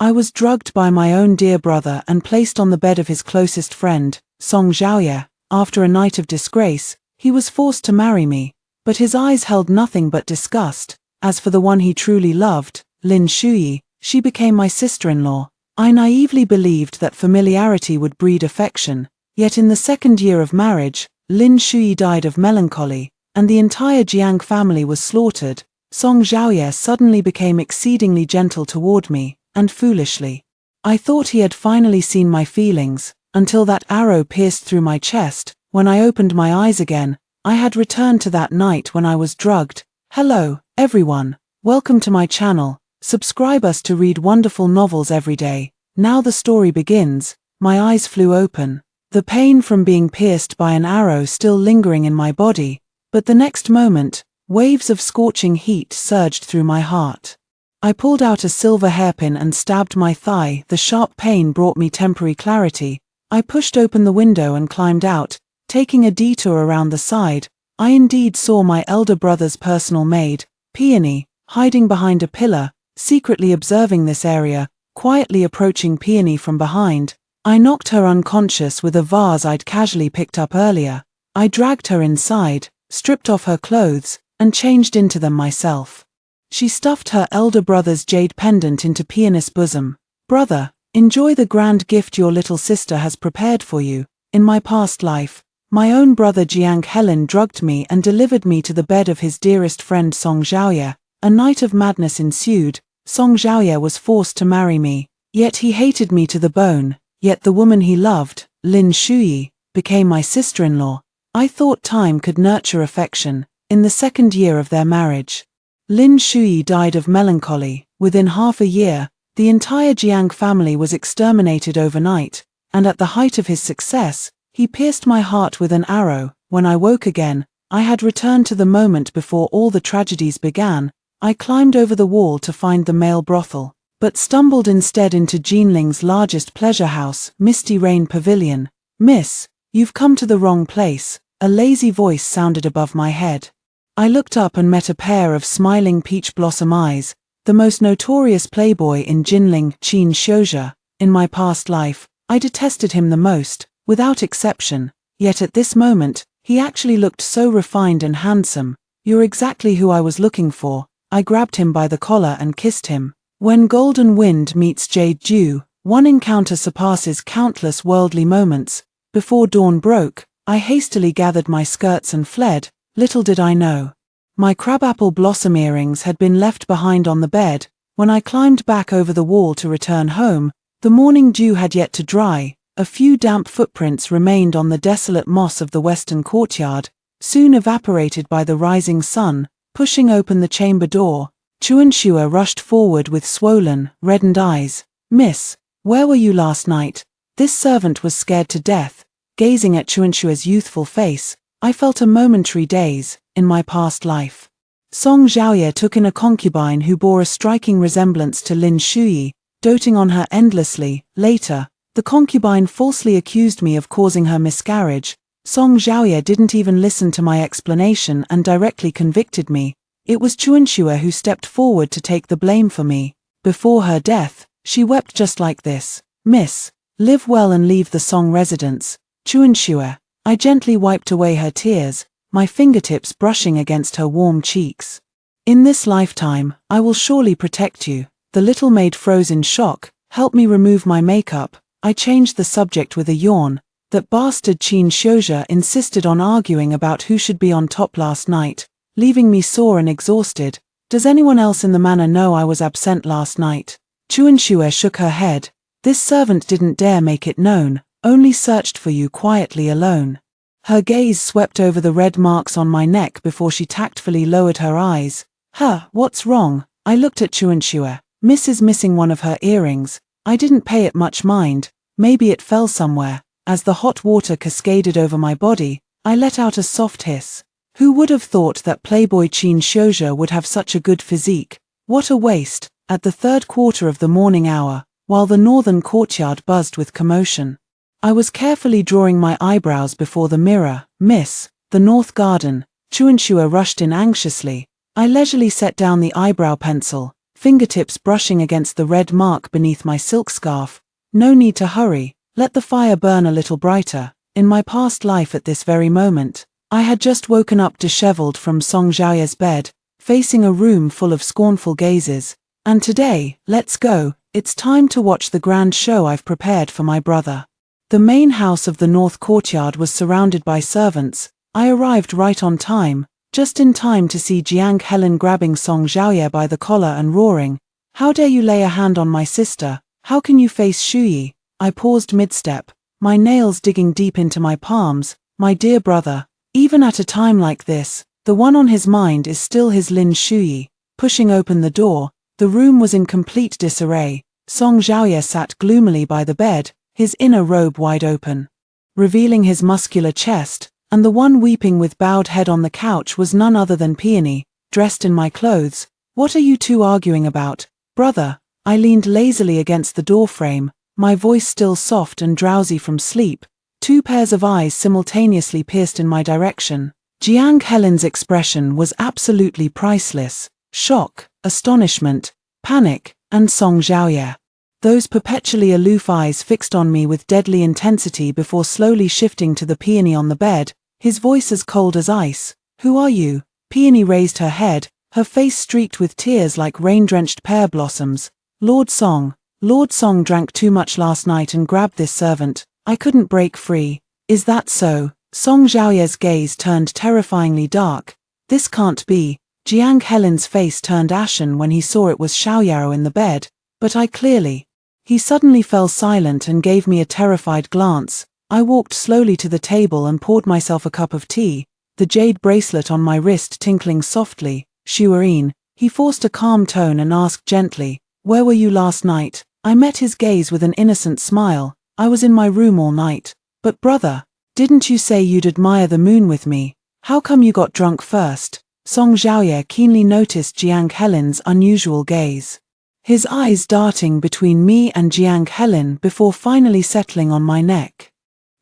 I was drugged by my own dear brother and placed on the bed of his closest friend, Song Xiaoye. After a night of disgrace, he was forced to marry me, but his eyes held nothing but disgust. As for the one he truly loved, Lin Shuyi, she became my sister-in-law. I naively believed that familiarity would breed affection, yet in the second year of marriage, Lin Shuyi died of melancholy, and the entire Jiang family was slaughtered. Song Xiaoye suddenly became exceedingly gentle toward me, and foolishly. I thought he had finally seen my feelings, until that arrow pierced through my chest. When I opened my eyes again, I had returned to that night when I was drugged. Hello, everyone. Welcome to my channel. Subscribe us to read wonderful novels every day. Now the story begins. My eyes flew open, the pain from being pierced by an arrow still lingering in my body, but the next moment, waves of scorching heat surged through my heart. I pulled out a silver hairpin and stabbed my thigh. The sharp pain brought me temporary clarity. I pushed open the window and climbed out, taking a detour around the side. I indeed saw my elder brother's personal maid, Peony, hiding behind a pillar, secretly observing this area. Quietly approaching Peony from behind, I knocked her unconscious with a vase I'd casually picked up earlier. I dragged her inside, stripped off her clothes, and changed into them myself. She stuffed her elder brother's jade pendant into Peony's bosom. Brother, enjoy the grand gift your little sister has prepared for you. In my past life, my own brother Jiang Helin drugged me and delivered me to the bed of his dearest friend Song Xiaoye. A night of madness ensued. Song Xiaoye was forced to marry me, yet he hated me to the bone. Yet the woman he loved, Lin Shuyi, became my sister-in-law. I thought time could nurture affection. In the second year of their marriage, Lin Shuyi died of melancholy. Within half a year, the entire Jiang family was exterminated overnight, and at the height of his success, he pierced my heart with an arrow. When I woke again, I had returned to the moment before all the tragedies began. I climbed over the wall to find the male brothel, but stumbled instead into Jinling's largest pleasure house, Misty Rain Pavilion. Miss, you've come to the wrong place, a lazy voice sounded above my head. I looked up and met a pair of smiling peach blossom eyes, the most notorious playboy in Jinling, Qin Xiuzhe. In my past life, I detested him the most, without exception, yet at this moment, he actually looked so refined and handsome. You're exactly who I was looking for. I grabbed him by the collar and kissed him. When golden wind meets jade dew, one encounter surpasses countless worldly moments. Before dawn broke, I hastily gathered my skirts and fled. Little did I know, my crabapple blossom earrings had been left behind on the bed. When I climbed back over the wall to return home, the morning dew had yet to dry. A few damp footprints remained on the desolate moss of the western courtyard, soon evaporated by the rising sun. Pushing open the chamber door, Chuanxue rushed forward with swollen, reddened eyes. Miss, where were you last night? This servant was scared to death. Gazing at Chuanxue's youthful face, I felt a momentary daze. In my past life, Song Xiaoye took in a concubine who bore a striking resemblance to Lin Shuyi, doting on her endlessly. Later, the concubine falsely accused me of causing her miscarriage. Song Xiaoye didn't even listen to my explanation and directly convicted me. It was Chuanxue who stepped forward to take the blame for me. Before her death, she wept just like this. Miss, live well and leave the Song residence. Chuanxue. I gently wiped away her tears, my fingertips brushing against her warm cheeks. In this lifetime, I will surely protect you. The little maid froze in shock. Help me remove my makeup. I changed the subject with a yawn. That bastard Qin Xiuzhe insisted on arguing about who should be on top last night, leaving me sore and exhausted. Does anyone else in the manor know I was absent last night? Chuanxue shook her head. This servant didn't dare make it known, only searched for you quietly alone. Her gaze swept over the red marks on my neck before she tactfully lowered her eyes. What's wrong? I looked at Chuanxue. Miss is missing one of her earrings. I didn't pay it much mind. Maybe it fell somewhere. As the hot water cascaded over my body, I let out a soft hiss. Who would have thought that playboy Qin Xiuzhe would have such a good physique? What a waste! At the third quarter of the morning hour, while the northern courtyard buzzed with commotion, I was carefully drawing my eyebrows before the mirror. Miss, the north garden. Chuanxue rushed in anxiously. I leisurely set down the eyebrow pencil, fingertips brushing against the red mark beneath my silk scarf. No need to hurry, let the fire burn a little brighter. In my past life at this very moment, I had just woken up disheveled from Song Xiaoye's bed, facing a room full of scornful gazes. And today, let's go, it's time to watch the grand show I've prepared for my brother. The main house of the north courtyard was surrounded by servants. I arrived right on time, just in time to see Jiang Helen grabbing Song Xiaoye by the collar and roaring, "How dare you lay a hand on my sister? How can you face Shuyi?" I paused mid-step, my nails digging deep into my palms. My dear brother, even at a time like this, the one on his mind is still his Lin Shuyi. Pushing open the door, the room was in complete disarray. Song Xiaoye sat gloomily by the bed, his inner robe wide open, revealing his muscular chest, and the one weeping with bowed head on the couch was none other than Peony, dressed in my clothes. "What are you two arguing about, brother?" I leaned lazily against the doorframe, my voice still soft and drowsy from sleep. Two pairs of eyes simultaneously pierced in my direction. Jiang Helen's expression was absolutely priceless. Shock, astonishment, panic, and Song Xiaoye. Those perpetually aloof eyes fixed on me with deadly intensity before slowly shifting to the Peony on the bed, his voice as cold as ice. "Who are you?" Peony raised her head, her face streaked with tears like rain-drenched pear blossoms. Lord Song drank too much last night and grabbed this servant. I couldn't break free." "Is that so?" Song Xiaoye's gaze turned terrifyingly dark. "This can't be." Jiang Helen's face turned ashen when he saw it was Xiaoyao in the bed, but I clearly. He suddenly fell silent and gave me a terrified glance. I walked slowly to the table and poured myself a cup of tea, the jade bracelet on my wrist tinkling softly. "Shuirine," he forced a calm tone and asked gently, "Where were you last night?" I met his gaze with an innocent smile. "I was in my room all night." "But brother, didn't you say you'd admire the moon with me? How come you got drunk first?" Song Xiaoye keenly noticed Jiang Helen's unusual gaze, his eyes darting between me and Jiang Helen before finally settling on my neck.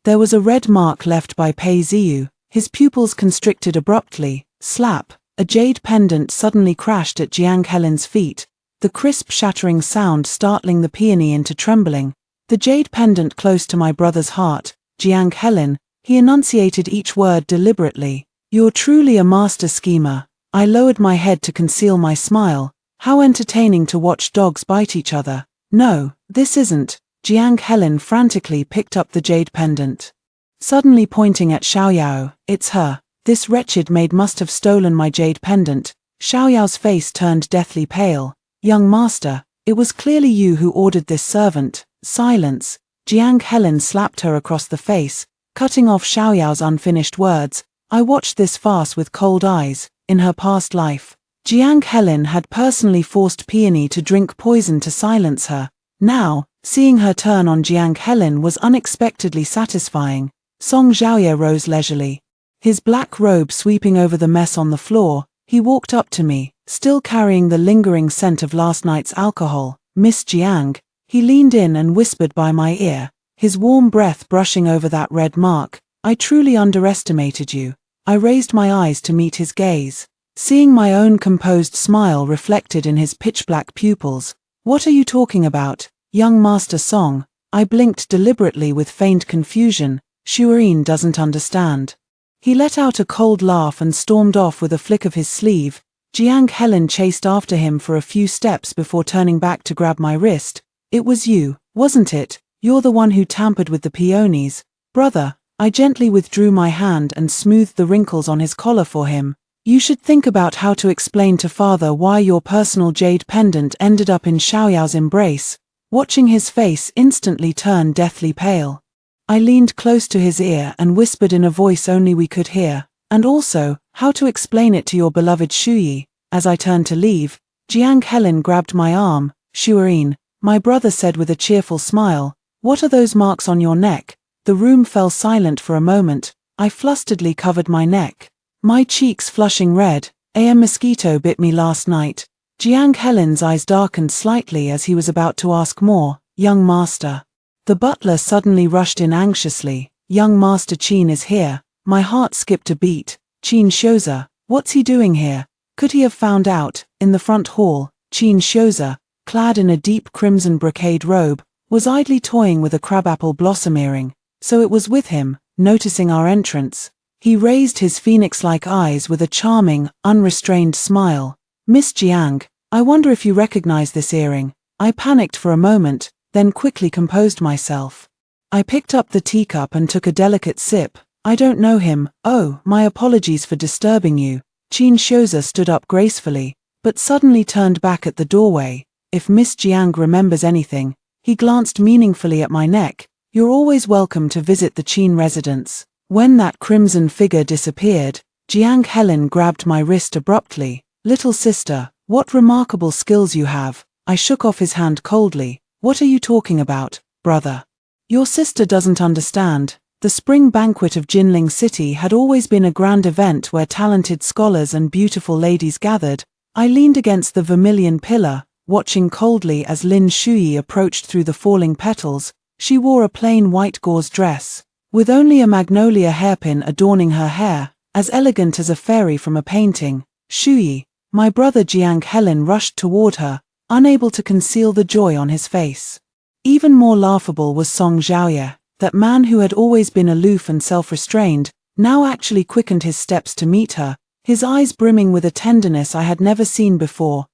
There was a red mark left by Pei Ziyu, his pupils constricted abruptly. Slap, a jade pendant suddenly crashed at Jiang Helen's feet, the crisp shattering sound startling the Peony into trembling. The jade pendant close to my brother's heart. "Jiang Helen," he enunciated each word deliberately. "You're truly a master schemer." I lowered my head to conceal my smile. How entertaining to watch dogs bite each other. "No, this isn't." Jiang Helen frantically picked up the jade pendant, suddenly pointing at Xiaoyao. "It's her. This wretched maid must have stolen my jade pendant." Xiaoyao's face turned deathly pale. "Young master, it was clearly you who ordered this servant." "Silence." Jiang Helen slapped her across the face, cutting off Xiaoyao's unfinished words. I watched this farce with cold eyes. In her past life, Jiang Helen had personally forced Peony to drink poison to silence her. Now, seeing her turn on Jiang Helen was unexpectedly satisfying. Song Xiaoye rose leisurely, his black robe sweeping over the mess on the floor. He walked up to me, still carrying the lingering scent of last night's alcohol. "Miss Jiang," he leaned in and whispered by my ear, his warm breath brushing over that red mark. "I truly underestimated you." I raised my eyes to meet his gaze, seeing my own composed smile reflected in his pitch-black pupils. "What are you talking about, young Master Song?" I blinked deliberately with faint confusion. "Shuirine doesn't understand." He let out a cold laugh and stormed off with a flick of his sleeve. Jiang Helen chased after him for a few steps before turning back to grab my wrist. "It was you, wasn't it? You're the one who tampered with the peonies." "Brother," I gently withdrew my hand and smoothed the wrinkles on his collar for him. "You should think about how to explain to father why your personal jade pendant ended up in Xiaoyao's embrace." Watching his face instantly turn deathly pale, I leaned close to his ear and whispered in a voice only we could hear, "And also, how to explain it to your beloved Shuyi." As I turned to leave, Jiang Helen grabbed my arm. "Shuirine," my brother said with a cheerful smile, "what are those marks on your neck?" The room fell silent for a moment. I flusteredly covered my neck, my cheeks flushing red. "A mosquito bit me last night." Jiang Helen's eyes darkened slightly as he was about to ask more. "Young master." The butler suddenly rushed in anxiously. "Young Master Qin is here." My heart skipped a beat. "Qin Shouza, what's he doing here? Could he have found out?" In the front hall, Qin Shouza, clad in a deep crimson brocade robe, was idly toying with a crabapple blossom earring, so it was with him, noticing our entrance. He raised his phoenix-like eyes with a charming, unrestrained smile. "Miss Jiang, I wonder if you recognize this earring." I panicked for a moment, then quickly composed myself. I picked up the teacup and took a delicate sip. "I don't know him." "Oh, my apologies for disturbing you." Qin Shouza stood up gracefully, but suddenly turned back at the doorway. "If Miss Jiang remembers anything," he glanced meaningfully at my neck, "you're always welcome to visit the Qin residence." When that crimson figure disappeared, Jiang Helen grabbed my wrist abruptly. "Little sister, what remarkable skills you have." I shook off his hand coldly. "What are you talking about, brother? Your sister doesn't understand." The spring banquet of Jinling City had always been a grand event where talented scholars and beautiful ladies gathered. I leaned against the vermilion pillar, watching coldly as Lin Shuyi approached through the falling petals. She wore a plain white gauze dress, with only a magnolia hairpin adorning her hair, as elegant as a fairy from a painting. "Shuyi." My brother Jiang Helen rushed toward her, unable to conceal the joy on his face. Even more laughable was Song Zhaoye, that man who had always been aloof and self-restrained, now actually quickened his steps to meet her, his eyes brimming with a tenderness I had never seen before.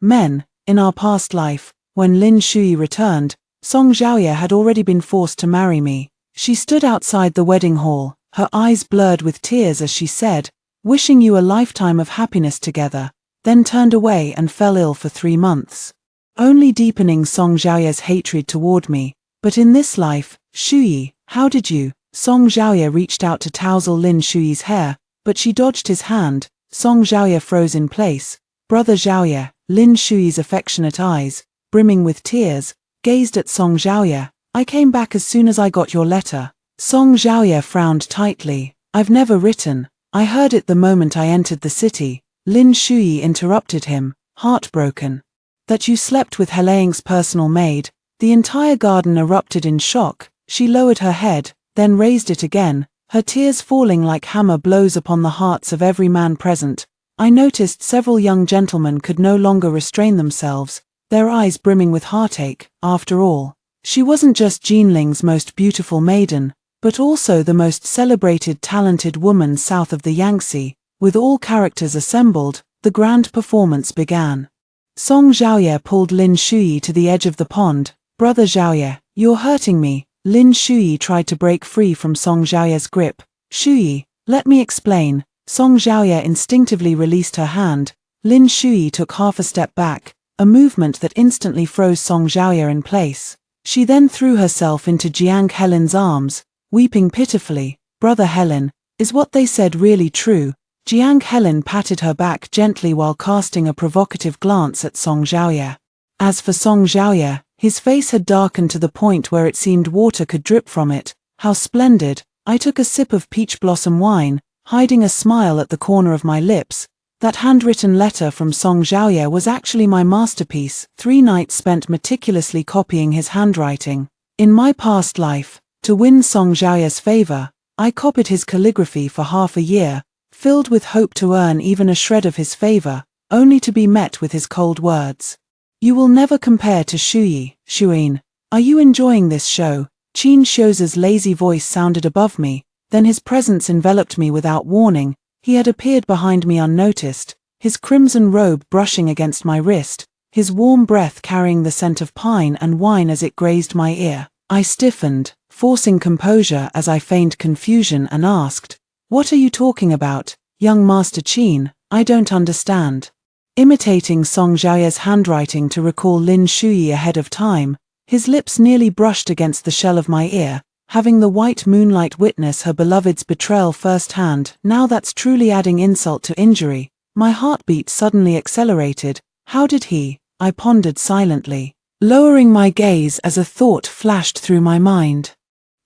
Men, in our past life, when Lin Shuyi returned, Song Zhaoye had already been forced to marry me. She stood outside the wedding hall, her eyes blurred with tears as she said, "Wishing you a lifetime of happiness together," then turned away and fell ill for 3 months. Only deepening Song Zhaoye's hatred toward me. "But in this life, Shuyi, how did you?" Song Zhaoye reached out to tousle Lin Shuyi's hair, but she dodged his hand. Song Zhaoye froze in place. "Brother Zhaoye." Lin Shuyi's affectionate eyes, brimming with tears, gazed at Song Zhaoye. "I came back as soon as I got your letter." Song Zhaoye frowned tightly. "I've never written. I heard it the moment I entered the city." Lin Shuyi interrupted him, heartbroken. "That you slept with Helang's personal maid." The entire garden erupted in shock. She lowered her head, then raised it again, her tears falling like hammer blows upon the hearts of every man present. I noticed several young gentlemen could no longer restrain themselves, their eyes brimming with heartache. After all, she wasn't just Jinling's most beautiful maiden, but also the most celebrated talented woman south of the Yangtze. With all characters assembled, the grand performance began. Song Zhaoye pulled Lin Shuyi to the edge of the pond. "Brother Zhaoye, you're hurting me." Lin Shuyi tried to break free from Song Zhaoye's grip. "Shuyi, let me explain." Song Zhaoye instinctively released her hand. Lin Shuyi took half a step back, a movement that instantly froze Song Zhaoye in place. She then threw herself into Jiang Helen's arms, weeping pitifully. "Brother Helen, is what they said really true?" Jiang Helen patted her back gently while casting a provocative glance at Song Zhaoye. As for Song Zhaoye, his face had darkened to the point where it seemed water could drip from it. "How splendid." I took a sip of peach blossom wine, hiding a smile at the corner of my lips. That handwritten letter from Song Zhaoye was actually my masterpiece. 3 nights spent meticulously copying his handwriting. In my past life, to win Song Zhaoye's favor, I copied his calligraphy for half a year, filled with hope to earn even a shred of his favor, only to be met with his cold words. "You will never compare to Shuyi." "Shuyin, are you enjoying this show?" Qin Shouza's lazy voice sounded above me, then his presence enveloped me without warning. He had appeared behind me unnoticed, his crimson robe brushing against my wrist, his warm breath carrying the scent of pine and wine as it grazed my ear. I stiffened, forcing composure as I feigned confusion and asked, "What are you talking about, young Master Qin? I don't understand." Imitating Song Zhaoye's handwriting to recall Lin Shuyi ahead of time, his lips nearly brushed against the shell of my ear, having the white moonlight witness her beloved's betrayal firsthand. Now that's truly adding insult to injury. My heartbeat suddenly accelerated. How did he? I pondered silently, lowering my gaze as a thought flashed through my mind.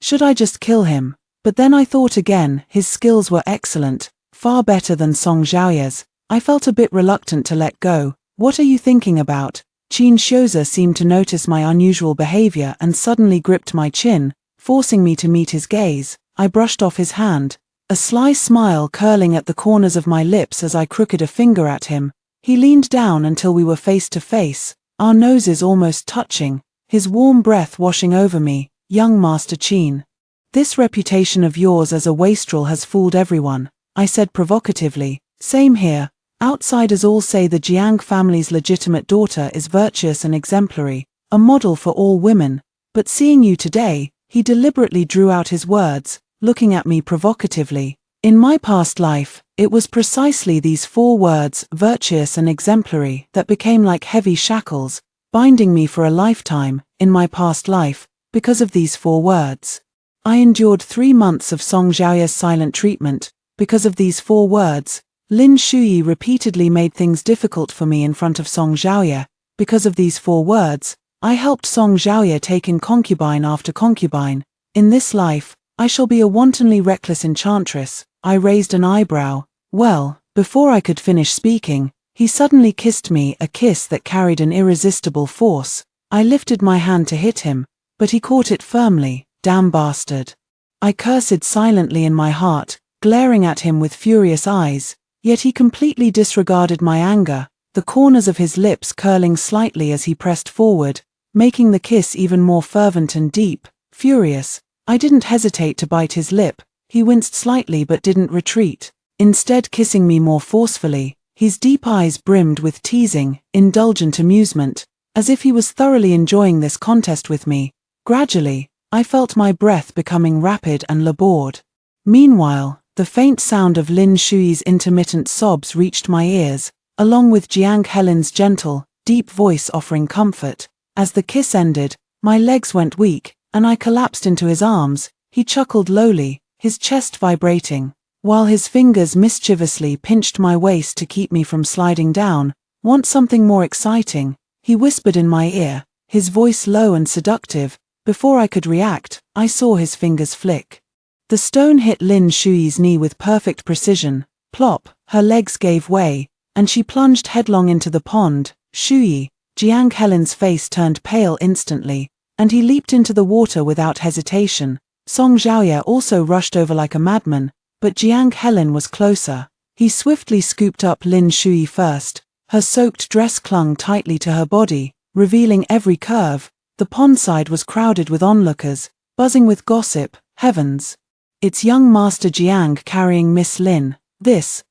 Should I just kill him? But then I thought again, his skills were excellent, far better than Song Zhaoye's. I felt a bit reluctant to let go. "What are you thinking about?" Qin Shouza seemed to notice my unusual behavior and suddenly gripped my chin, forcing me to meet his gaze. I brushed off his hand, a sly smile curling at the corners of my lips as I crooked a finger at him. He leaned down until we were face to face, our noses almost touching, his warm breath washing over me. Young Master Qin. This reputation of yours as a wastrel has fooled everyone, I said provocatively. Same here. Outsiders all say the Jiang family's legitimate daughter is virtuous and exemplary, a model for all women, but seeing you today, he deliberately drew out his words, looking at me provocatively. In my past life, it was precisely these 4 words, virtuous and exemplary, that became like heavy shackles, binding me for a lifetime, in my past life, because of these 4 words. I endured 3 months of Song Xiaoya's silent treatment, because of these 4 words. Lin Shuyi repeatedly made things difficult for me in front of Song Xiaoya, because of these 4 words. I helped Song Xiaoya take in concubine after concubine. In this life, I shall be a wantonly reckless enchantress. I raised an eyebrow. Well, before I could finish speaking, he suddenly kissed me, a kiss that carried an irresistible force. I lifted my hand to hit him, but he caught it firmly. Damn bastard. I cursed silently in my heart, glaring at him with furious eyes, yet he completely disregarded my anger, the corners of his lips curling slightly as he pressed forward, making the kiss even more fervent and deep. Furious, I didn't hesitate to bite his lip. He winced slightly but didn't retreat, instead kissing me more forcefully. His deep eyes brimmed with teasing, indulgent amusement, as if he was thoroughly enjoying this contest with me. Gradually, I felt my breath becoming rapid and labored. Meanwhile, the faint sound of Lin Shuyi's intermittent sobs reached my ears, along with Jiang Helen's gentle, deep voice offering comfort. As the kiss ended, my legs went weak, and I collapsed into his arms. He chuckled lowly, his chest vibrating, while his fingers mischievously pinched my waist to keep me from sliding down. Want something more exciting? He whispered in my ear, his voice low and seductive. Before I could react, I saw his fingers flick. The stone hit Lin Shuyi's knee with perfect precision. Plop, her legs gave way, and she plunged headlong into the pond. Shuyi, Jiang Helen's face turned pale instantly, and he leaped into the water without hesitation. Song Xiaoya also rushed over like a madman, but Jiang Helen was closer. He swiftly scooped up Lin Shuyi first. Her soaked dress clung tightly to her body, revealing every curve. The pondside was crowded with onlookers, buzzing with gossip. Heavens! It's young Master Jiang carrying Miss Lin.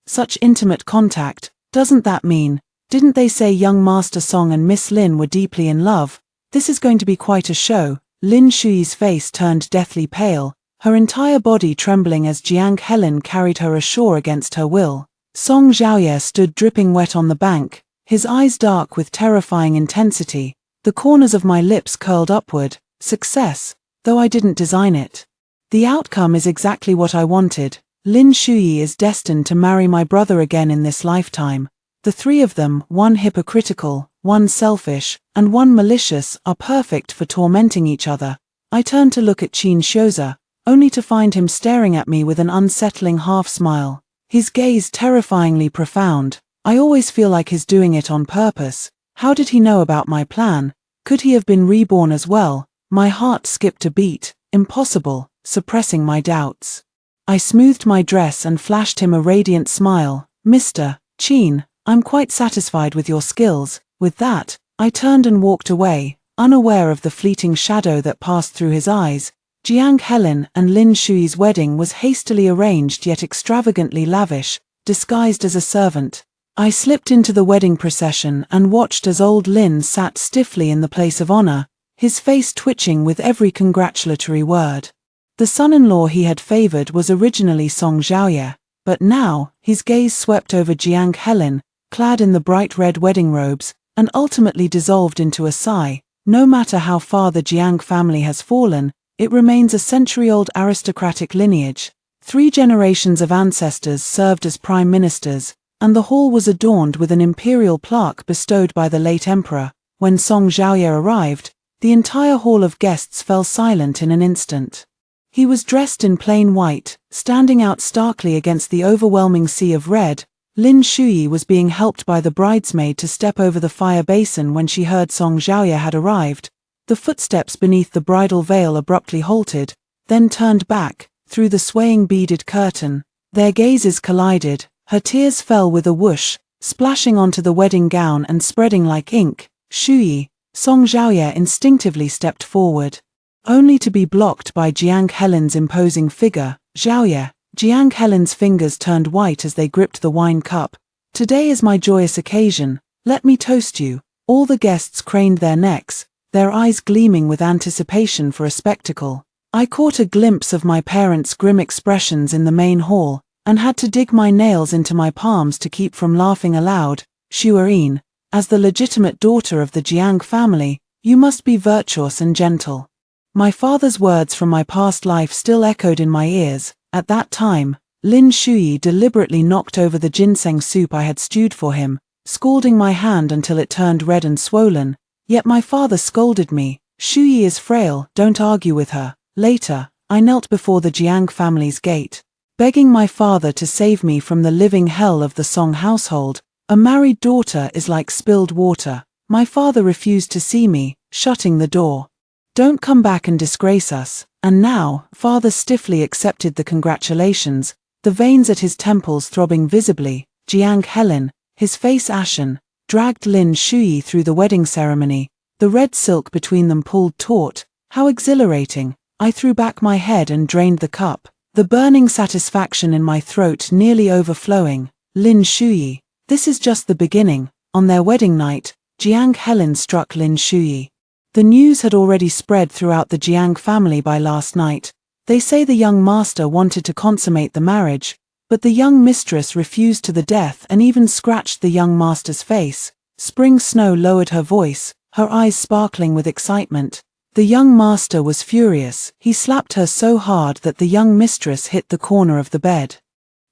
Such intimate contact. Doesn't that mean, didn't they say young Master Song and Miss Lin were deeply in love? This is going to be quite a show. Lin Shuyi's face turned deathly pale, her entire body trembling as Jiang Helen carried her ashore against her will. Song Xiaoya stood dripping wet on the bank, his eyes dark with terrifying intensity. The corners of my lips curled upward. Success, though I didn't design it. The outcome is exactly what I wanted. Lin Shuyi is destined to marry my brother again in this lifetime. The 3 of them, one hypocritical, one selfish, and one malicious, are perfect for tormenting each other. I turned to look at Qin Shouza, only to find him staring at me with an unsettling half-smile. His gaze terrifyingly profound. I always feel like he's doing it on purpose. How did he know about my plan? Could he have been reborn as well? My heart skipped a beat. Impossible, suppressing my doubts. I smoothed my dress and flashed him a radiant smile. Mr. Qin, I'm quite satisfied with your skills. With that, I turned and walked away, unaware of the fleeting shadow that passed through his eyes. Jiang Helen and Lin Shuyi's wedding was hastily arranged yet extravagantly lavish, disguised as a servant. I slipped into the wedding procession and watched as old Lin sat stiffly in the place of honor, his face twitching with every congratulatory word. The son-in-law he had favored was originally Song Xiaoya, but now, his gaze swept over Jiang Helen, clad in the bright red wedding robes, and ultimately dissolved into a sigh. No matter how far the Jiang family has fallen, it remains a century-old aristocratic lineage. 3 generations of ancestors served as prime ministers, and the hall was adorned with an imperial plaque bestowed by the late emperor. When Song Xiaoya arrived, the entire hall of guests fell silent in an instant. He was dressed in plain white, standing out starkly against the overwhelming sea of red. Lin Shuyi was being helped by the bridesmaid to step over the fire basin when she heard Song Xiaoya had arrived. The footsteps beneath the bridal veil abruptly halted, then turned back, through the swaying beaded curtain. Their gazes collided. Her tears fell with a whoosh, splashing onto the wedding gown and spreading like ink. Shuyi, Song Zhaoye instinctively stepped forward, only to be blocked by Jiang Helen's imposing figure. Zhaoye. Jiang Helen's fingers turned white as they gripped the wine cup. Today is my joyous occasion, let me toast you. All the guests craned their necks, their eyes gleaming with anticipation for a spectacle. I caught a glimpse of my parents' grim expressions in the main hall, and had to dig my nails into my palms to keep from laughing aloud. Shuyin, as the legitimate daughter of the Jiang family, you must be virtuous and gentle. My father's words from my past life still echoed in my ears. At that time, Lin Shuyi deliberately knocked over the ginseng soup I had stewed for him, scalding my hand until it turned red and swollen. Yet my father scolded me. Shuyi is frail, don't argue with her. Later, I knelt before the Jiang family's gate, begging my father to save me from the living hell of the Song household. A married daughter is like spilled water. My father refused to see me, shutting the door. Don't come back and disgrace us. And now, father stiffly accepted the congratulations, the veins at his temples throbbing visibly. Jiang Helen, his face ashen, dragged Lin Shuyi through the wedding ceremony, the red silk between them pulled taut. How exhilarating! I threw back my head and drained the cup, the burning satisfaction in my throat nearly overflowing. Lin Shuyi, this is just the beginning. On their wedding night, Jiang Helen struck Lin Shuyi. The news had already spread throughout the Jiang family by last night. They say the young master wanted to consummate the marriage, but the young mistress refused to the death and even scratched the young master's face. Spring Snow lowered her voice, her eyes sparkling with excitement. The young master was furious. He slapped her so hard that the young mistress hit the corner of the bed,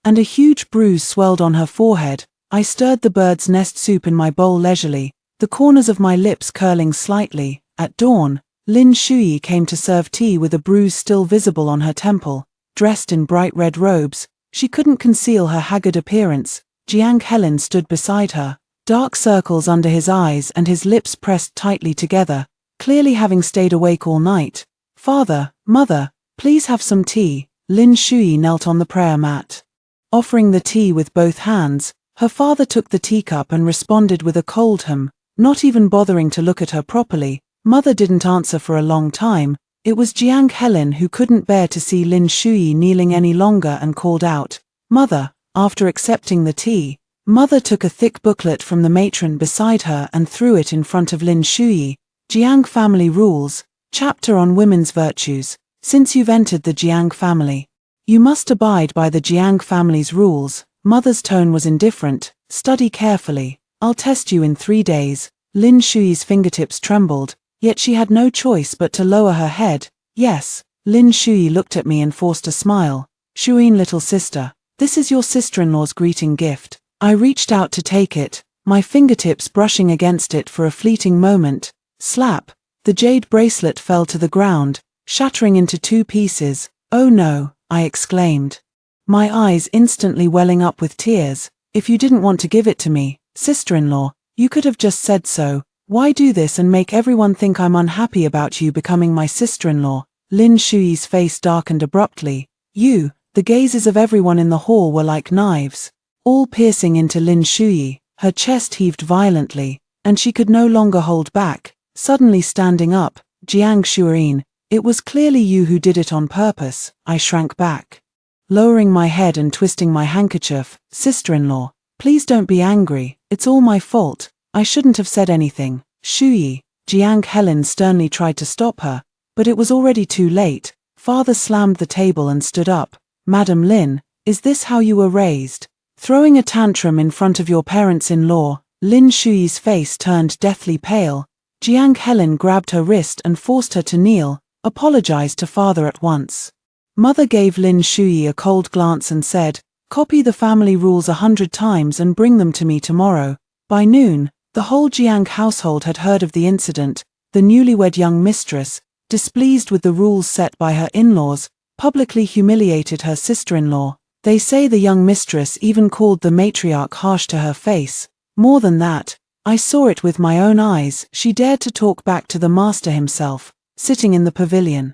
and a huge bruise swelled on her forehead. I stirred the bird's nest soup in my bowl leisurely, the corners of my lips curling slightly. At dawn, Lin Shuyi came to serve tea with a bruise still visible on her temple. Dressed in bright red robes, she couldn't conceal her haggard appearance. Jiang Helen stood beside her, dark circles under his eyes and his lips pressed tightly together, clearly having stayed awake all night. Father, mother, please have some tea. Lin Shuyi knelt on the prayer mat, offering the tea with both hands. Her father took the teacup and responded with a cold hum, not even bothering to look at her properly. Mother didn't answer for a long time. It was Jiang Helen who couldn't bear to see Lin Shuyi kneeling any longer and called out, "Mother." After accepting the tea, Mother took a thick booklet from the matron beside her and threw it in front of Lin Shuyi. Jiang Family Rules, Chapter on Women's Virtues. Since you've entered the Jiang family, you must abide by the Jiang family's rules. Mother's tone was indifferent. Study carefully. I'll test you in 3 days. Lin Shuyi's fingertips trembled. Yet she had no choice but to lower her head. Yes. Lin Shuyi looked at me and forced a smile. Shuyin, little sister, this is your sister-in-law's greeting gift. I reached out to take it, my fingertips brushing against it for a fleeting moment. Slap. The jade bracelet fell to the ground, shattering into 2 pieces. Oh no, I exclaimed, my eyes instantly welling up with tears. If you didn't want to give it to me, sister-in-law, you could have just said so. Why do this and make everyone think I'm unhappy about you becoming my sister-in-law? Lin Shuyi's face darkened abruptly. The gazes of everyone in the hall were like knives, all piercing into Lin Shuyi. Her chest heaved violently, and she could no longer hold back. Suddenly standing up, Jiang Shuyin, it was clearly you who did it on purpose. I shrank back, lowering my head and twisting my handkerchief. Sister-in-law, please don't be angry, it's all my fault. I shouldn't have said anything. Shuyi, Jiang Helen sternly tried to stop her, but it was already too late. Father slammed the table and stood up. Madam Lin, is this how you were raised? Throwing a tantrum in front of your parents-in-law? Lin Shuyi's face turned deathly pale. Jiang Helen grabbed her wrist and forced her to kneel. Apologize to father at once. Mother gave Lin Shuyi a cold glance and said, copy the family rules 100 times and bring them to me tomorrow. By noon, the whole Jiang household had heard of the incident. The newlywed young mistress, displeased with the rules set by her in-laws, publicly humiliated her sister-in-law. They say the young mistress even called the matriarch harsh to her face. More than that, I saw it with my own eyes. She dared to talk back to the master himself, sitting in the pavilion.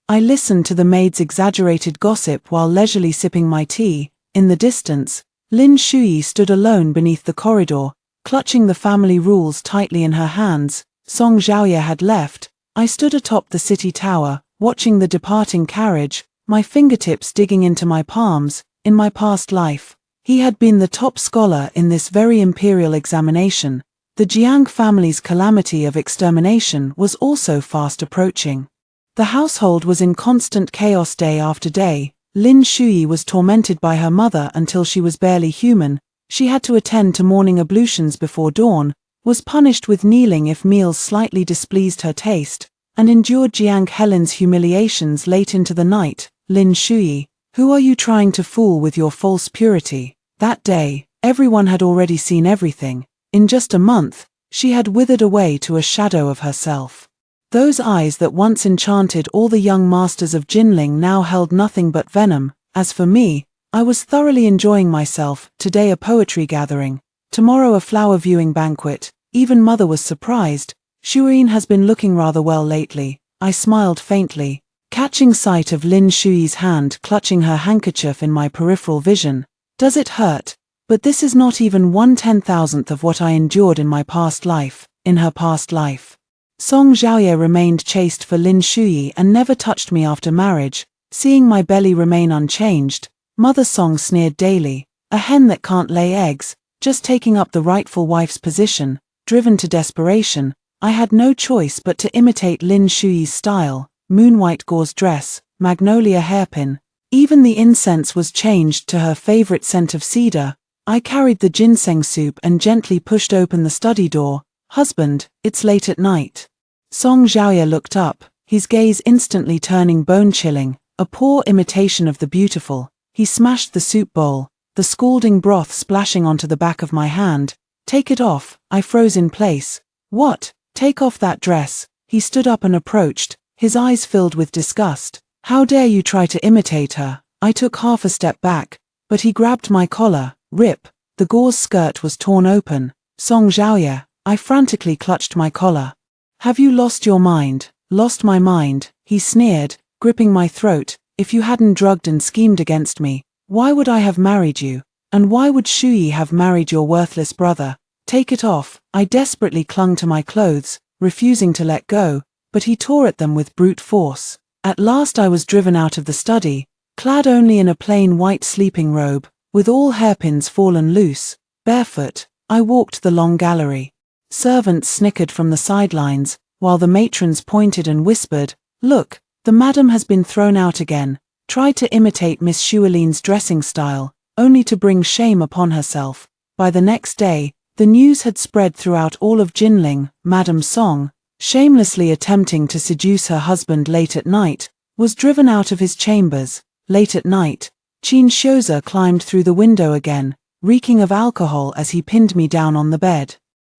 I listened to the maid's exaggerated gossip while leisurely sipping my tea. In the distance, Lin Shuyi stood alone beneath the corridor, clutching the family rules tightly in her hands. Song Zhaoye had left. I stood atop the city tower, watching the departing carriage, my fingertips digging into my palms. In my past life, he had been the top scholar in this very imperial examination. The Jiang family's calamity of extermination was also fast approaching. The household was in constant chaos day after day. Lin Shuyi was tormented by her mother until she was barely human. She had to attend to morning ablutions before dawn, was punished with kneeling if meals slightly displeased her taste, and endured Jiang Helen's humiliations late into the night. Lin Shuyi, who are you trying to fool with your false purity? That day, everyone had already seen everything. In just a month, she had withered away to a shadow of herself. Those eyes that once enchanted all the young masters of Jinling now held nothing but venom. As for me, I was thoroughly enjoying myself. Today a poetry gathering, tomorrow a flower viewing banquet. Even mother was surprised. Shuyin has been looking rather well lately. I smiled faintly, catching sight of Lin Shuyi's hand clutching her handkerchief in my peripheral vision. Does it hurt? But this is not even 1/10,000th of what I endured in my past life. In her past life, Song Zhaoye remained chaste for Lin Shuyi and never touched me after marriage. Seeing my belly remain unchanged, Mother Song sneered daily. A hen that can't lay eggs, just taking up the rightful wife's position. Driven to desperation, I had no choice but to imitate Lin Shuyi's style. Moonwhite gauze dress, magnolia hairpin. Even the incense was changed to her favorite scent of cedar. I carried the ginseng soup and gently pushed open the study door. Husband, it's late at night. Song Zhaoye looked up, his gaze instantly turning bone-chilling, a poor imitation of the beautiful. He smashed the soup bowl, the scalding broth splashing onto the back of my hand. Take it off. I froze in place. What? Take off that dress. He stood up and approached, his eyes filled with disgust. How dare you try to imitate her? I took half a step back, but he grabbed my collar. Rip. The gauze skirt was torn open. Song Zhaoye. I frantically clutched my collar. Have you lost your mind? Lost my mind, he sneered, gripping my throat. If you hadn't drugged and schemed against me, why would I have married you? And why would Shuyi have married your worthless brother? Take it off. I desperately clung to my clothes, refusing to let go, but he tore at them with brute force. At last I was driven out of the study, clad only in a plain white sleeping robe, with all hairpins fallen loose. Barefoot, I walked the long gallery. Servants snickered from the sidelines, while the matrons pointed and whispered, "Look, the madam has been thrown out again," tried to imitate Miss Shualine's dressing style, only to bring shame upon herself. By the next day, the news had spread throughout all of Jinling. Madame Song, shamelessly attempting to seduce her husband late at night, was driven out of his chambers. Late at night, Qin Shouza climbed through the window again, reeking of alcohol as he pinned me down on the bed.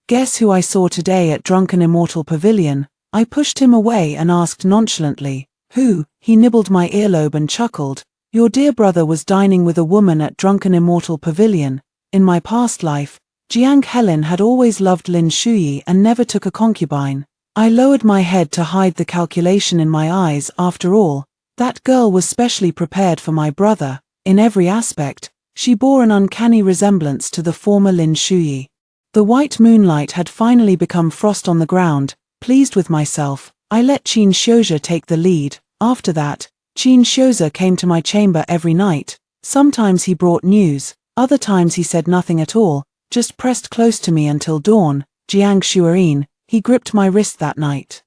Guess who I saw today at Drunken Immortal Pavilion? I pushed him away and asked nonchalantly, "Who?" He nibbled my earlobe and chuckled. "Your dear brother was dining with a woman at Drunken Immortal Pavilion. In my past life, Jiang Helen had always loved Lin Shuyi and never took a concubine." I lowered my head to hide the calculation in my eyes. After all, that girl was specially prepared for my brother. In every aspect, she bore an uncanny resemblance to the former Lin Shuyi. The white moonlight had finally become frost on the ground. Pleased with myself, I let Qin Shouza take the lead. After that, Qin Shouza came to my chamber every night. Sometimes he brought news, other times he said nothing at all, just pressed close to me until dawn. Jiang Shuarin, he gripped my wrist that night,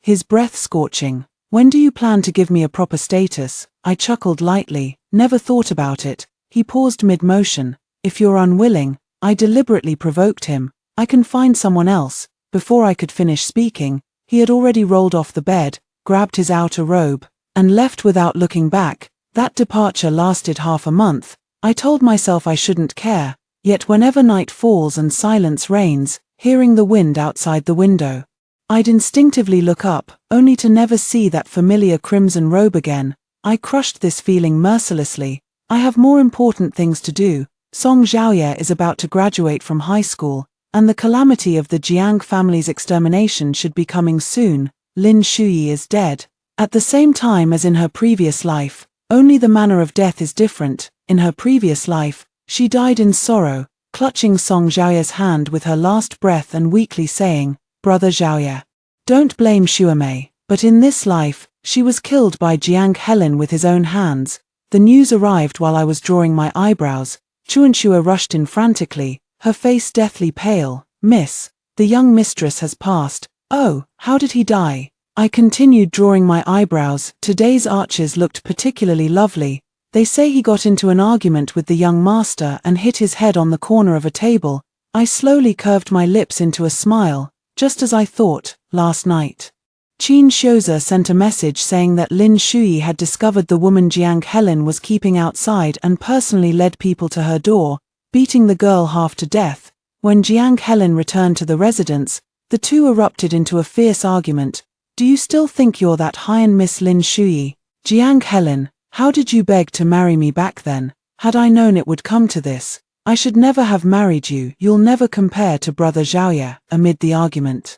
his breath scorching. "When do you plan to give me a proper status?" I chuckled lightly. "Never thought about it." He paused mid-motion. "If you're unwilling," I deliberately provoked him, "I can find someone else." Before I could finish speaking, he had already rolled off the bed, grabbed his outer robe, and left without looking back. That departure lasted half a month. I told myself I shouldn't care, yet whenever night falls and silence reigns, hearing the wind outside the window, I'd instinctively look up, only to never see that familiar crimson robe again. I crushed this feeling mercilessly. I have more important things to do. Song Zhaoye is about to graduate from high school, and the calamity of the Jiang family's extermination should be coming soon. Lin Shuyi is dead. At the same time as in her previous life, only the manner of death is different. In her previous life, She died in sorrow, clutching Song Xiaoya's hand with her last breath and weakly saying, "Brother Xiaoya, don't blame Xuemei, but in this life, she was killed by Jiang Helen with his own hands." The news arrived while I was drawing my eyebrows. Chuanxue rushed in frantically, her face deathly pale. "Miss, the young mistress has passed." "Oh, how did he die?" I continued drawing my eyebrows. Today's arches looked particularly lovely. "They say he got into an argument with the young master and hit his head on the corner of a table." I slowly curved my lips into a smile. "Just as I thought, last night." Qin Shouza sent a message saying that Lin Shui had discovered the woman Jiang Helen was keeping outside and personally led people to her door, beating the girl half to death. When Jiang Helen returned to the residence, the two erupted into a fierce argument. "Do you still think you're that high-end Miss Lin Shui? Jiang Helen, how did you beg to marry me back then? Had I known it would come to this, I should never have married you. You'll never compare to Brother Xiaoya." Amid the argument,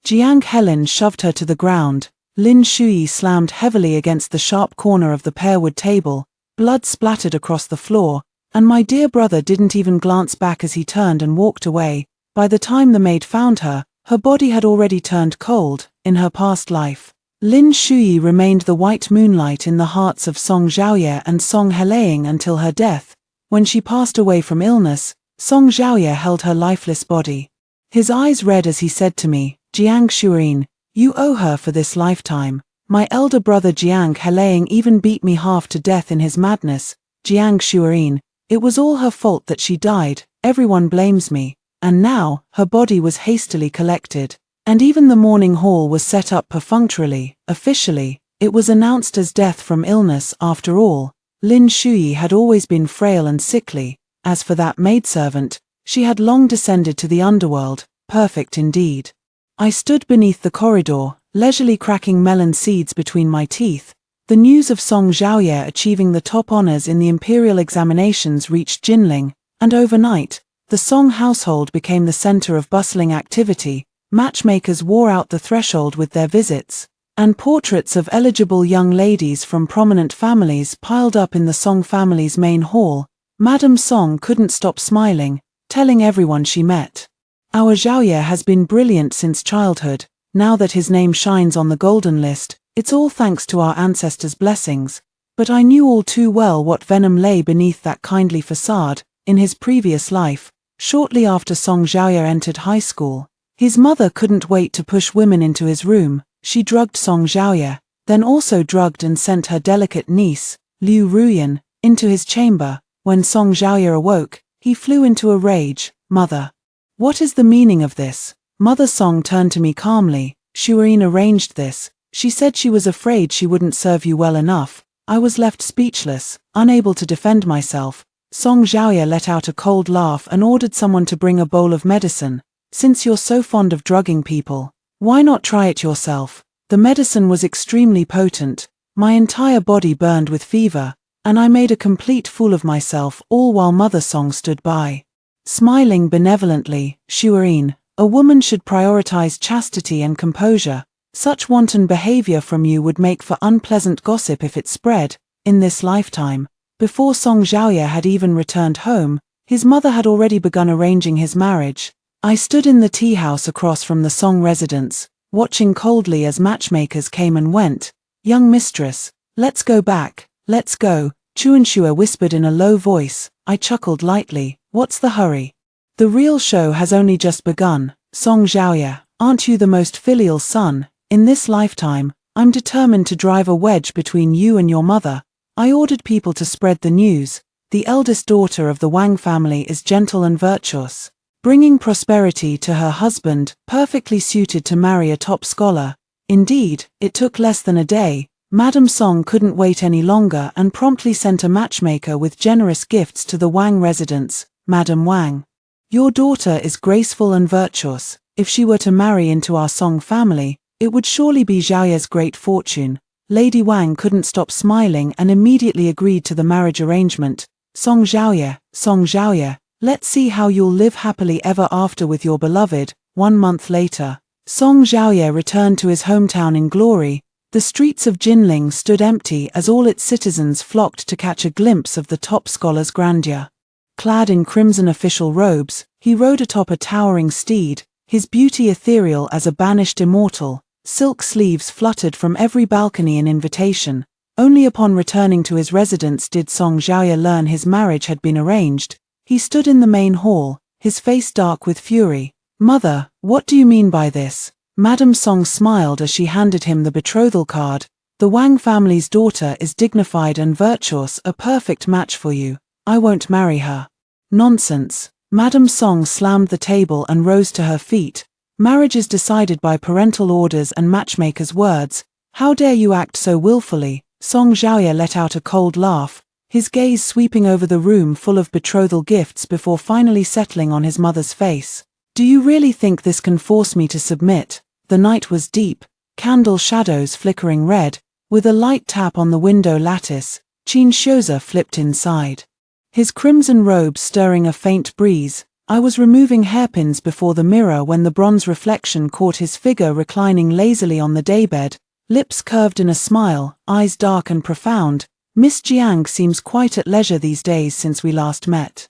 Jiang Helen shoved her to the ground. Lin Shui slammed heavily against the sharp corner of the pearwood table. Blood splattered across the floor, and my dear brother didn't even glance back as he turned and walked away. By the time the maid found her, her body had already turned cold. In her past life, Lin Shui remained the white moonlight in the hearts of Song Xiaoya and Song Helaying until her death. When she passed away from illness, Song Xiaoya held her lifeless body. His eyes red as he said to me, "Jiang Shurin, you owe her for this lifetime. My elder brother Jiang Helaying even beat me half to death in his madness. Jiang Shurin, it was all her fault that she died. Everyone blames me." And now, her body was hastily collected, and even the mourning hall was set up perfunctorily. Officially, it was announced as death from illness. After all, Lin Shui had always been frail and sickly. As for that maidservant, she had long descended to the underworld. Perfect indeed. I stood beneath the corridor, leisurely cracking melon seeds between my teeth. The news of Song Xiaoya achieving the top honors in the imperial examinations reached Jinling, and overnight, the Song household became the center of bustling activity. Matchmakers wore out the threshold with their visits, and portraits of eligible young ladies from prominent families piled up in the Song family's main hall. Madame Song couldn't stop smiling, telling everyone she met, "Our Xiaoya has been brilliant since childhood. Now that his name shines on the golden list, it's all thanks to our ancestors' blessings." But I knew all too well what venom lay beneath that kindly facade. In his previous life, shortly after Song Xiaoya entered high school, his mother couldn't wait to push women into his room. She drugged Song Xiaoya, then also drugged and sent her delicate niece, Liu Ruyan, into his chamber. When Song Xiaoya awoke, he flew into a rage. "Mother, what is the meaning of this?" Mother Song turned to me calmly. "Shurin arranged this. She said she was afraid she wouldn't serve you well enough." I was left speechless, unable to defend myself. Song Xiaoya let out a cold laugh and ordered someone to bring a bowl of medicine. "Since you're so fond of drugging people, why not try it yourself?" The medicine was extremely potent. My entire body burned with fever, and I made a complete fool of myself, all while Mother Song stood by, smiling benevolently. "Shurin, a woman should prioritize chastity and composure. Such wanton behavior from you would make for unpleasant gossip if it spread." In this lifetime, before Song Xiaoya had even returned home, his mother had already begun arranging his marriage. I stood in the tea house across from the Song residence, watching coldly as matchmakers came and went. "Young mistress, let's go back, let's go," Chuanxue whispered in a low voice. I chuckled lightly. "What's the hurry? The real show has only just begun. Song Xiaoya, aren't you the most filial son? In this lifetime, I'm determined to drive a wedge between you and your mother." I ordered people to spread the news. "The eldest daughter of the Wang family is gentle and virtuous, bringing prosperity to her husband, perfectly suited to marry a top scholar." Indeed, it took less than a day. Madame Song couldn't wait any longer and promptly sent a matchmaker with generous gifts to the Wang residence. "Madame Wang, your daughter is graceful and virtuous. If she were to marry into our Song family, it would surely be Xiaoya's great fortune." Lady Wang couldn't stop smiling and immediately agreed to the marriage arrangement. Song Xiaoya, let's see how you'll live happily ever after with your beloved." 1 month later, Song Xiaoya returned to his hometown in glory. The streets of Jinling stood empty as all its citizens flocked to catch a glimpse of the top scholar's grandeur. Clad in crimson official robes, he rode atop a towering steed, his beauty ethereal as a banished immortal. Silk sleeves fluttered from every balcony in invitation. Only upon returning to his residence did Song Xiaoya learn his marriage had been arranged. He stood in the main hall, his face dark with fury. "Mother, what do you mean by this?" Madame Song smiled as she handed him the betrothal card. "The Wang family's daughter is dignified and virtuous, a perfect match for you. I won't marry her." "Nonsense." Madame Song slammed the table and rose to her feet. "Marriage is decided by parental orders and matchmakers' words. How dare you act so willfully?" Song Xiaoya let out a cold laugh, his gaze sweeping over the room full of betrothal gifts before finally settling on his mother's face. "Do you really think this can force me to submit?" The night was deep, candle shadows flickering red. With a light tap on the window lattice, Qin Shouza flipped inside, his crimson robe stirring a faint breeze. I was removing hairpins before the mirror when the bronze reflection caught his figure reclining lazily on the daybed, lips curved in a smile, eyes dark and profound. "Miss Jiang seems quite at leisure these days since we last met."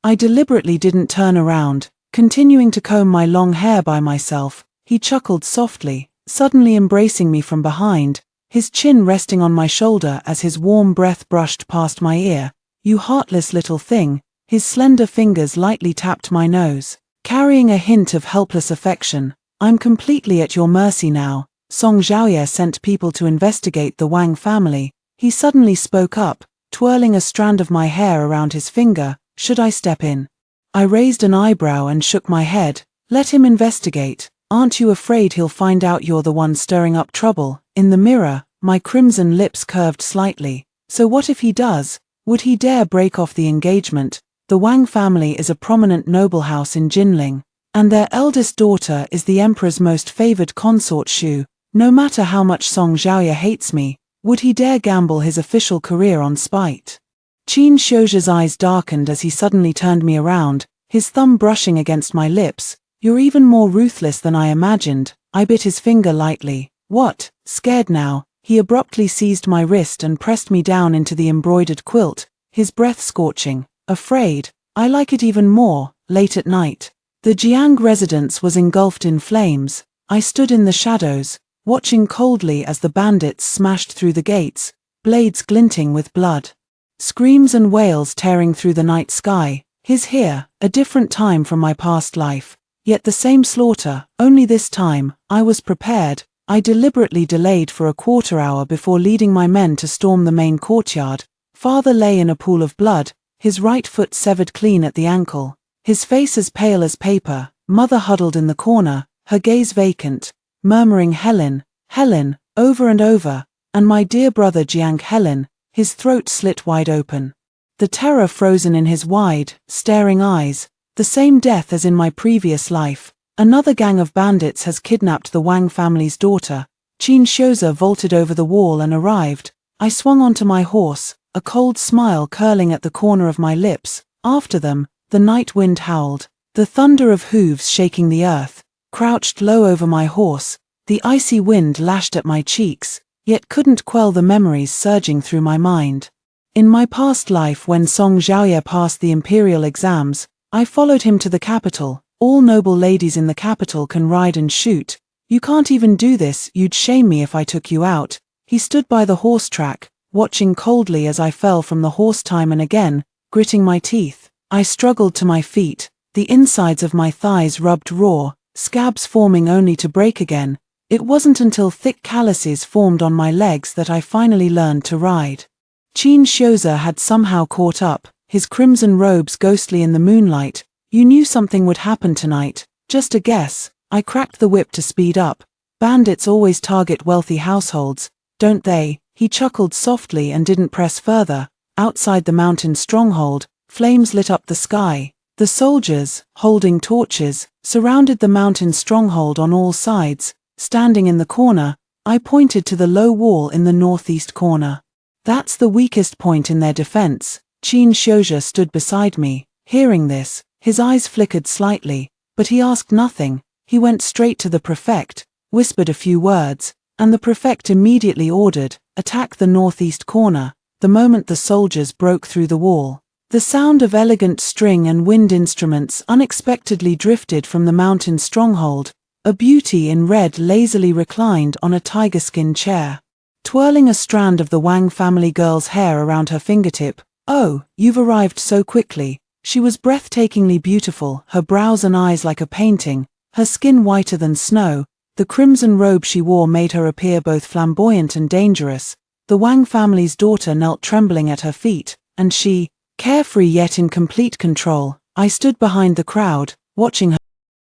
I deliberately didn't turn around, continuing to comb my long hair by myself. He chuckled softly, suddenly embracing me from behind, his chin resting on my shoulder as his warm breath brushed past my ear. "You heartless little thing." His slender fingers lightly tapped my nose, carrying a hint of helpless affection. "I'm completely at your mercy now." Song Xiaoya sent people to investigate the Wang family. He suddenly spoke up, twirling a strand of my hair around his finger. "Should I step in?" I raised an eyebrow and shook my head. "Let him investigate. Aren't you afraid he'll find out you're the one stirring up trouble?" In the mirror, my crimson lips curved slightly. "So what if he does? Would he dare break off the engagement?" The Wang family is a prominent noble house in Jinling, and their eldest daughter is the emperor's most favored consort Shu. No matter how much Song Xiaoya hates me, would he dare gamble his official career on spite? Qin Shouja's eyes darkened as he suddenly turned me around, his thumb brushing against my lips. "You're even more ruthless than I imagined." I bit his finger lightly. "What, scared now?" He abruptly seized my wrist and pressed me down into the embroidered quilt, his breath scorching. "Afraid? I like it even more." Late at night, the Jiang residence was engulfed in flames. I stood in the shadows, watching coldly as the bandits smashed through the gates, blades glinting with blood. Screams and wails tearing through the night sky. His here, a different time from my past life. Yet the same slaughter, only this time, I was prepared. I deliberately delayed for a quarter hour before leading my men to storm the main courtyard. Father lay in a pool of blood, his right foot severed clean at the ankle, his face as pale as paper. Mother huddled in the corner, her gaze vacant, murmuring "Helen, Helen," over and over, and my dear brother Jiang Helen, his throat slit wide open. The terror frozen in his wide, staring eyes. The same death as in my previous life. Another gang of bandits has kidnapped the Wang family's daughter. Qin Shouza vaulted over the wall and arrived. I swung onto my horse, a cold smile curling at the corner of my lips. After them, the night wind howled, the thunder of hooves shaking the earth. Crouched low over my horse, the icy wind lashed at my cheeks, yet couldn't quell the memories surging through my mind. In my past life, when Song Xiaoya passed the imperial exams, I followed him to the capital. All noble ladies in the capital can ride and shoot. You can't even do this. You'd shame me if I took you out. He stood by the horse track, watching coldly as I fell from the horse time and again, gritting my teeth. I struggled to my feet, the insides of my thighs rubbed raw, scabs forming only to break again. It wasn't until thick calluses formed on my legs that I finally learned to ride. Qin Shouza had somehow caught up, his crimson robes ghostly in the moonlight. "You knew something would happen tonight." "Just a guess." I cracked the whip to speed up. "Bandits always target wealthy households, don't they?" He chuckled softly and didn't press further. Outside the mountain stronghold, flames lit up the sky. The soldiers, holding torches, surrounded the mountain stronghold on all sides. Standing in the corner, I pointed to the low wall in the northeast corner. "That's the weakest point in their defense." Qin Shouja stood beside me. Hearing this, his eyes flickered slightly, but he asked nothing. He went straight to the prefect, whispered a few words, and the prefect immediately ordered, "Attack the northeast corner." The moment the soldiers broke through the wall, The sound of elegant string and wind instruments unexpectedly drifted from the mountain stronghold. A beauty in red lazily reclined on a tiger-skin chair, twirling a strand of the Wang family girl's hair around her fingertip. "Oh, you've arrived so quickly." She was breathtakingly beautiful, her brows and eyes like a painting, her skin whiter than snow. The crimson robe she wore made her appear both flamboyant and dangerous. The Wang family's daughter knelt trembling at her feet, and she, carefree yet in complete control. I stood behind the crowd, watching her.